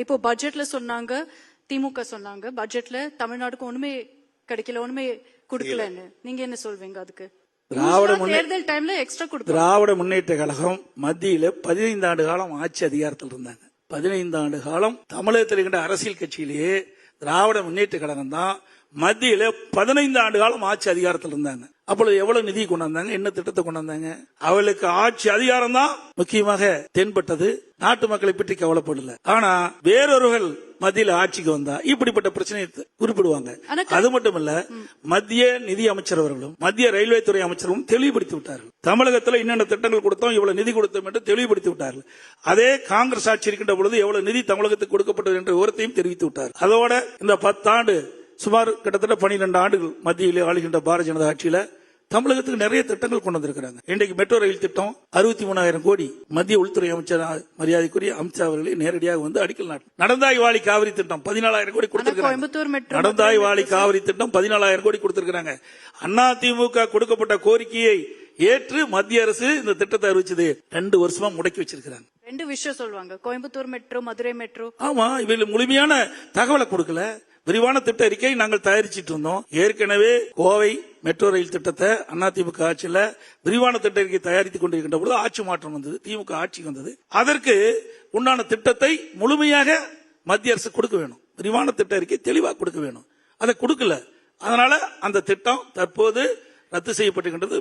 இப்போ பட்ஜெட்ல சொன்னாங்க, திமுக சொன்னாங்க பட்ஜெட்ல தமிழ்நாடுக்கு ஒண்ணுமே கிடைக்கல, ஒண்ணுமே கொடுக்கலன்னு. நீங்க என்ன சொல்வீங்க அதுக்கு? தேர்தல் டைம்ல எக்ஸ்ட்ரா கொடுப்பாங்க. திராவிட முன்னேற்ற கழகம் மத்தியில 15 ஆண்டு காலம் ஆட்சி அதிகாரத்தில் இருந்தாங்க. 15 ஆண்டு காலம் தமிழகத்தில் இருக்கின்ற அரசியல் கட்சியிலேயே திராவிட முன்னேற்ற கழகம் தான் மத்தியில 15 ஆண்டு காலம் ஆட்சி அதிகாரத்தில் இருந்தாங்க. அப்பொழுது எவ்வளவு நிதி கொண்டாந்தாங்க, என்ன திட்டத்தை கொண்டாந்தாங்க? அவளுக்கு ஆட்சி அதிகாரம் தான் முக்கியமாக தென்பட்டது. நாட்டு மக்களை பற்றி கவலைப்படல. ஆனா வேறொருவர்கள் மத்தியில் ஆட்சிக்கு வந்தா இப்படிப்பட்ட பிரச்சனையை குறிப்பிடுவாங்க. அது மட்டும் இல்ல, மத்திய நிதி அமைச்சர் அவர்களும் மத்திய ரயில்வே துறை அமைச்சரும் தெளிவுபடுத்தி விட்டார்கள். தமிழகத்தில் என்னென்ன திட்டங்கள் கொடுத்தோம், இவ்வளவு நிதி கொடுத்தோம் என்று தெளிவுபடுத்தி விட்டார்கள். அதே காங்கிரஸ் ஆட்சி இருக்கின்ற பொழுது எவ்வளவு நிதி தமிழகத்துக்கு கொடுக்கப்பட்டது என்ற விவரத்தையும் தெரிவித்து விட்டார். அதோட இந்த 10 ஆண்டு சுமார் கிட்டத்தட்ட 12 ஆண்டுகள் மத்தியில் ஆளுகின்ற பாரதிய ஜனதா ஆட்சியில தமிழகத்துக்கு நிறைய திட்டங்கள் கொண்டு வந்திருக்கிறாங்க. இன்றைக்கு மெட்ரோ ரயில் திட்டம் 63,000 கோடி மத்திய உள்துறை அமைச்சர் மரியாதைக்குரிய அமித்ஷா அவர்களே நேரடியாக வந்து அடிக்கல் நாட்டு. நடந்தாய் வாழி காவிரி திட்டம் 14,000 கோடி கொடுத்திருக்காங்க. நடந்தாய் வாழி காவிரி திட்டம் 14,000 கோடி கொடுத்திருக்காங்க. அதிமுக கொடுக்கப்பட்ட கோரிக்கையை ஏற்று மத்திய அரசு இந்த திட்டத்தை அறிவிச்சது 2 வருஷமா முடக்கி வச்சிருக்காங்க. 2 விஷயம் சொல்லுவாங்க, கோயம்புத்தூர் மெட்ரோ, மதுரை மெட்ரோ. ஆமா, இவங்க முழுமையான தகவலை கொடுக்கல. விரிவான திட்ட அறிக்கை நாங்கள் தயாரிச்சிட்டு இருந்தோம். ஏற்கனவே கோவை மெட்ரோ ரயில் திட்டத்தை அதிமுக ஆட்சியில விரிவான திட்ட அறிக்கை தயாரித்துக் கொண்டிருக்கின்ற பொழுது ஆட்சி மாற்றம் வந்தது, திமுக ஆட்சிக்கு வந்தது. அதற்கு உண்டான திட்டத்தை முழுமையாக மத்திய அரசு கொடுக்க வேணும். விரிவான திட்ட அறிக்கை தெளிவாக கொடுக்க வேணும். அதை கொடுக்கல. அதனால அந்த திட்டம் தற்போது ரத்து செய்யப்பட்டிருக்கின்றது.